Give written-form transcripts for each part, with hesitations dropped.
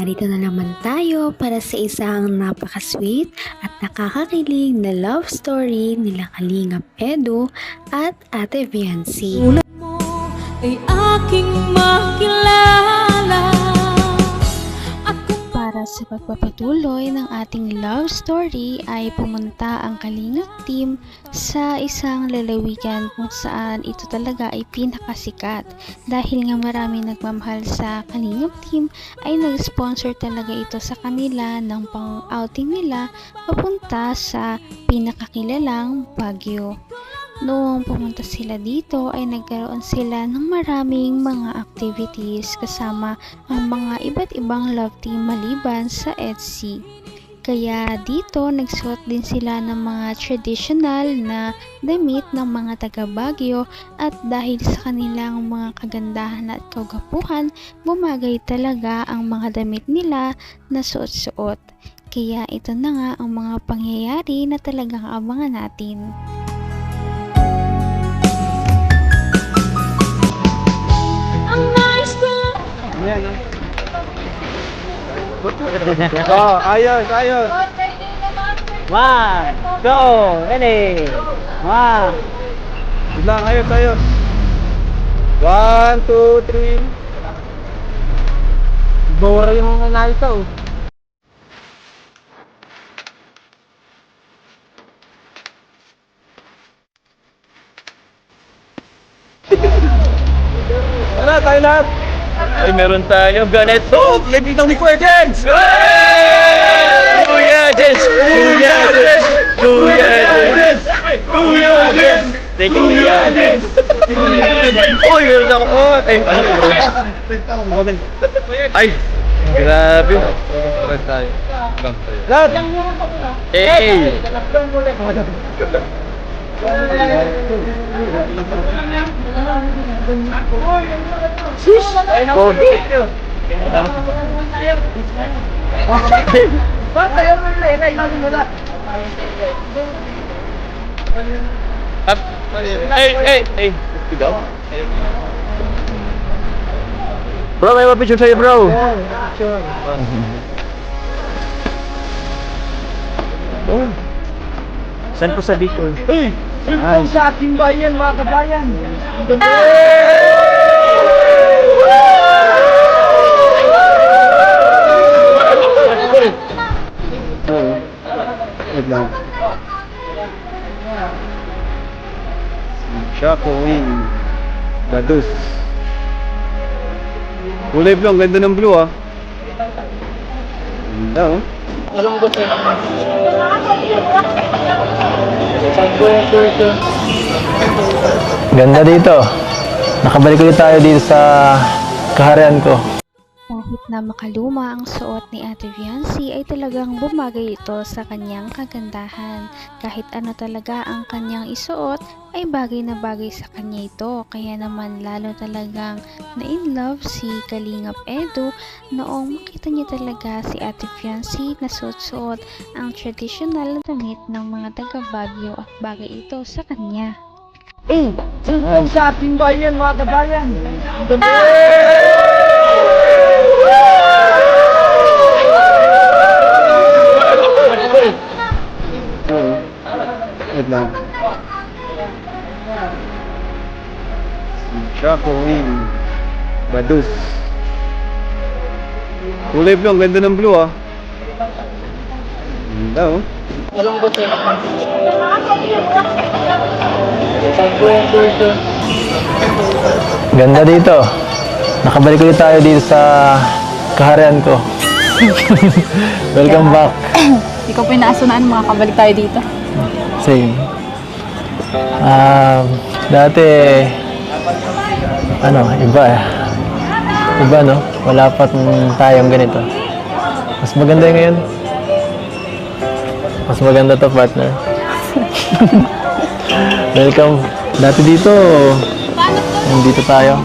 narito na naman tayo para sa isang napaka-sweet at nakakakilig na love story nila Kalingap Edu at Ate Viancy. Tulad mo ay aking makilala. Para sa pagpapatuloy ng ating love story ay pumunta ang Kalingap team sa isang lalawigan kung saan ito talaga ay pinakasikat. Dahil nga marami nagmamahal sa Kalingap team ay nag-sponsor talaga ito sa kanila ng pang-outing nila papunta sa pinakakilalang Baguio. Noong pumunta sila dito ay nagkaroon sila ng maraming mga activities kasama ang mga iba't ibang love team maliban sa EDSI. Kaya dito nagsuot din sila ng mga traditional na damit ng mga taga Baguio at dahil sa kanilang mga kagandahan at kagapuhan, bumagay talaga ang mga damit nila na suot-suot. Kaya ito na nga ang mga pangyayari na talagang abangan natin. Yan, oh, ayos. 1, 2, ready. 1. Lang, ayos. 1, 2, 3. Bora yung nalito. Tara, tayo lahat. Ay, meron tayo ganito. Lady ng ni Kuya Jens! Kuya Jens! Thank you, Kuya Jens! Uy, meron ako. Ay, grabe. Tara tayo. Lahat! Hey! Hey. Bro, may mapicture sa'yo, bro. Saan po sa Bicol? Hey! Yung sa ating bayan, mga kabayan! Wait lang. Chaco Wing Badus. Kulay blue, ang ganda ng blue ah. Ganda oh. Ganda dito. Nakabalik ulit tayo dito sa kaharian ko. Kahit na makaluma ang suot ni Ate Viancy ay talagang bumagay ito sa kanyang kagandahan. Kahit ano talaga ang kanyang isuot ay bagay na bagay sa kanya ito. Kaya naman lalo talagang na-in-love si Kalingap Edu noong makita niya talaga si Ate Viancy na suot-suot ang traditional na damit ng mga taga Baguio at bagay ito sa kanya. Yung sa ating bayan, mga kabayan! Wait lang. Chaco Wing Badus. Kulay blue, ang ganda ng blue ah. Ganda oh. Ganda dito. Nakabalik ulit tayo dito sa kaharian ko. Welcome back. Ikaw po yung naasunaan, makakabalik tayo dito. Same. Dati, iba no? Wala pa tayong ganito. Mas maganda ngayon. Mas maganda to, partner. Welcome. Dati dito, nandito tayo.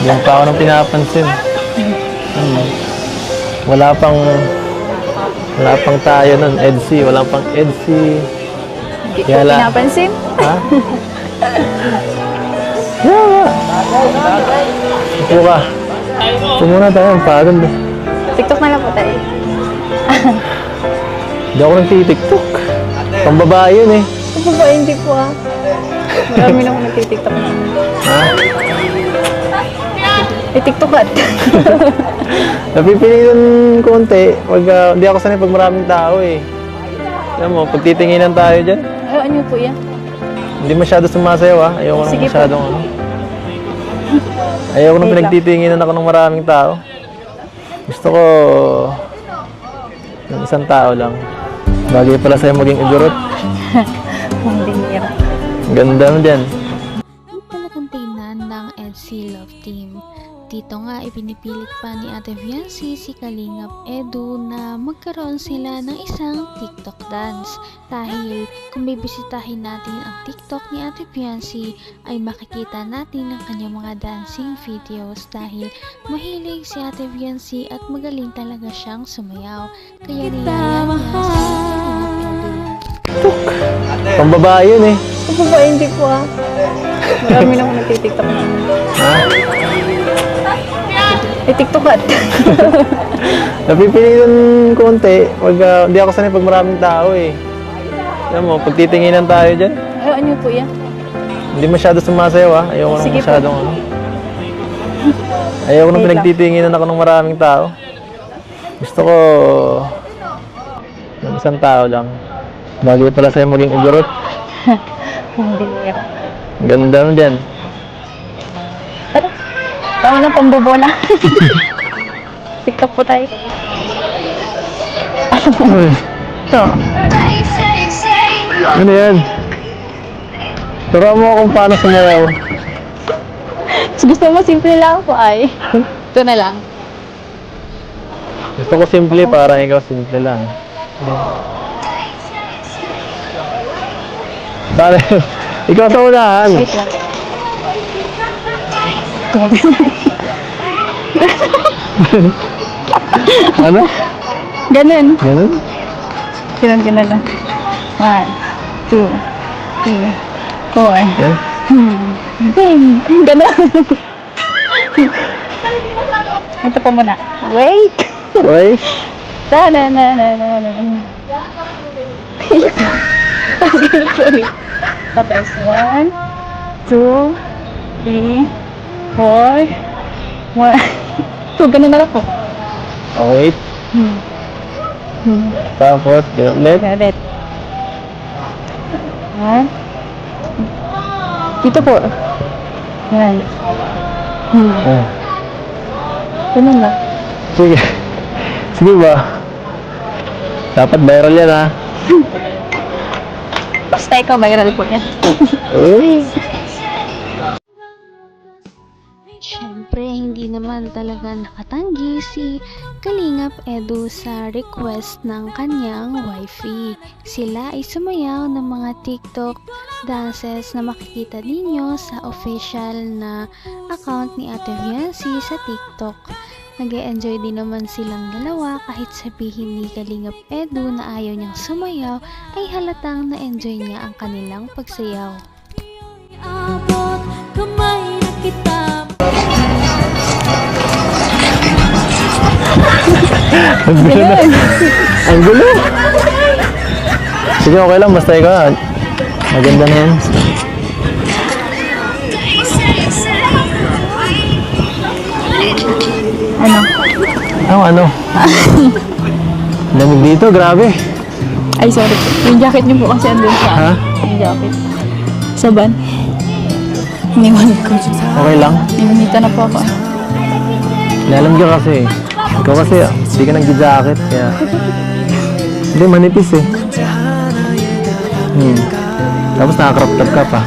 Hindi pa ako nang pinapansin. Wala pang tayo nun, EDSI. Wala pang EDSI. Hindi ko pinapansin. Ha? Yeah. Upo ka. Upo muna tayo, pagod. TikTok na lang po tayo. Hindi ako nagtitiktok. Pang babae yun eh. Ito ba, hindi po ah. Marami na ako nagtitiktok na. Ha? TikTokat. Napipili yung konti. Pag, hindi ako sanay pag maraming tao eh. Alam mo, pag titinginan tayo dyan, Ano niyo po yan? hindi masyado sumasayaw ah. Ayoko nang Sige po. masyadong ano. Ayoko nang Wait lang. pinagtitinginan ako ng maraming tao. Gusto ko ng isang tao lang. Bagay pala sa'yo maging igurot. Hindi nira. Ganda mo dyan. Ang talagang tingnan ng EDC Love Team. Dito nga ipinipilit pa ni Ate Fiancé si Kalingap Edu na magkaroon sila ng isang TikTok dance. Dahil kung bibisitahin natin ang TikTok ni Ate Fiancé ay makikita natin ang kanyang mga dancing videos dahil mahilig si Ate Fiancé at magaling talaga siyang sumayaw. Kaya niyaya niya si Kalingap Edu. Pang babae yun eh. Ito ba, hindi po ah. Marami na ako nagtitiktok na. Ha? TikTokat. Napipili yung konti. Pag, hindi ako sanay pag maraming tao eh. Alam mo, pag titinginan tayo dyan, Ano niyo po yan? hindi masyado sumasayaw ah. Ayoko nang Sige po. masyadong ano. Ayoko nang Wait lang. pinagtitinginan ako ng maraming tao. Gusto ko ng isang tao lang. Bagay pala sa'yo maging igurot. Hindi nira. Ganda mo dyan. Tama na, pambobola. TikTok po tayo. Ito. Ano yan? Turuan mo kung paano sumayaw. Gusto mo simple lang po ay. Ito na lang. Gusto ko simple, parang ikaw simple lang. Pare, ikaw sa unahan. Wait lang. Ano? Ganun. Ganun? Ganun lang. 1, 2, 3, 4. Yan? Ganun. Ito po muna. Wait. Uy, Sorry. Tapos 1, 2, 3, 4, 1. So, ganun na lang po. oh, wait. Tapos, ganun ulit. Ulit. 1. Dito po. Yan. Ah, Ganun lang. sige. Sige ba? Dapat viral yan ah. Basta ikaw, viral po yan. Uy. Siyempre, hindi naman talaga nakatanggi si Kalingap Edu sa request ng kanyang wifey. Sila ay sumayaw ng mga TikTok dances na makikita ninyo sa official na account ni Ate Fiancé sa TikTok. Nag-e-enjoy din naman silang dalawa kahit sabihin ni Kalingap Edu na ayaw niyang sumayaw ay halatang na-enjoy niya ang kanilang pagsayaw. Abot kamay na kita. Ang gulo na. Ang gulo. Sige, okay lang. Basta ikaw. Maganda na yan. Ano? Ano? Lamig dito, grabe. Ay, sorry po. Yung jacket niyo po kasi andun sa... Ha? Yung jacket. Sa van. Iniwan ko. Okay lang. Ninunita na po ako. Lalam ka kasi. Ikaw kasi, hindi ka nag-jacket. Kaya... Hindi, manipis eh. Tapos naka-crop top ka pa.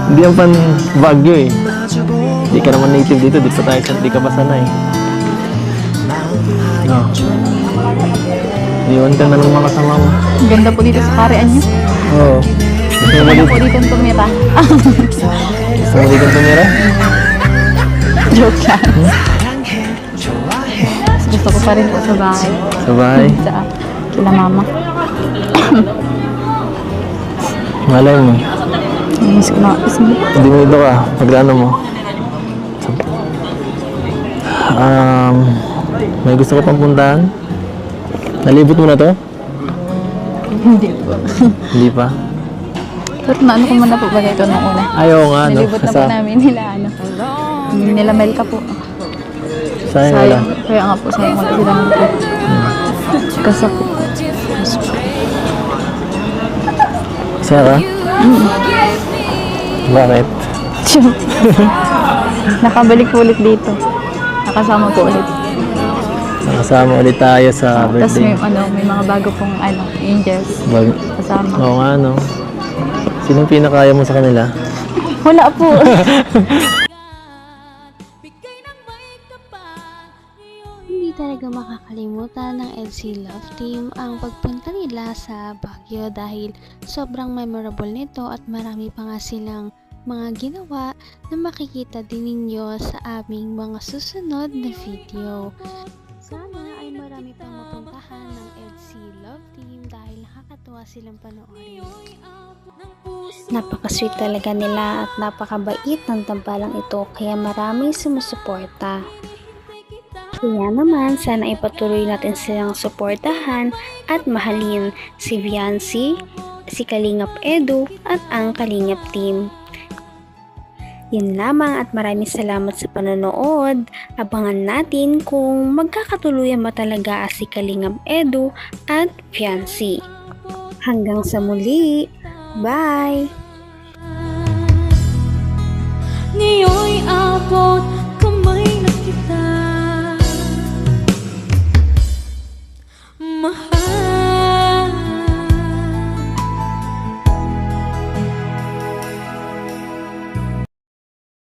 Hindi yan pan Baguio eh. Hindi ka naman native dito. Dito tayo sa di ka pa sanay. No. Iwan ka na ng mga kasama mo. Ang ganda po dito sa karean niyo. Oo. Gusto mo Ganda dito? po dito ang tumira. Gusto mo dito tumira? Joke lang. Gusto ko pa rin po sa bahay. Sa bahay? Sa kila mama. Malay mo. Miss ko na. Hindi mo dito ka. Magdano mo. May gusto ko pang puntahan? Nalibot mo na to? Hindi po. Hindi pa? Pero naano ko muna po ba ito nung una? Ayaw nga, no? Nalibot na po namin nila, nila Melka po. Sayang wala. Kaya nga po, sayang wala sila ng po. Kasa po. Saya ka? Bakit? Nakabalik po ulit dito. Nakasama po ulit. Nakasama ulit tayo sa Tapos birthday. may mga bago pong angels kasama. Oo nga, no? Sinong pinakaya mo sa kanila? Wala po. Bigay ng may kapal. Hindi talaga makakalimutan ng EDSI Love Team ang pagpunta nila sa Baguio dahil sobrang memorable nito at marami pa nga silang mga ginawa na makikita din ninyo sa aming mga susunod na video. Sana ay marami pang mapuntahan ng EDSI Love Team dahil nakakatuwa silang panoorin. Napaka-sweet talaga nila at napakabait ng tambalang ito kaya maraming sumusuporta. Kaya naman, sana ipatuloy natin silang suportahan at mahalin si Viancy, si Kalingap Edu at ang Kalingap Team. Yun lamang at maraming salamat sa panonood. Abangan natin kung magkakatuluyan ba talaga si Kalingap Edu at Viancy. Hanggang sa muli. Bye! Ngayon'y abot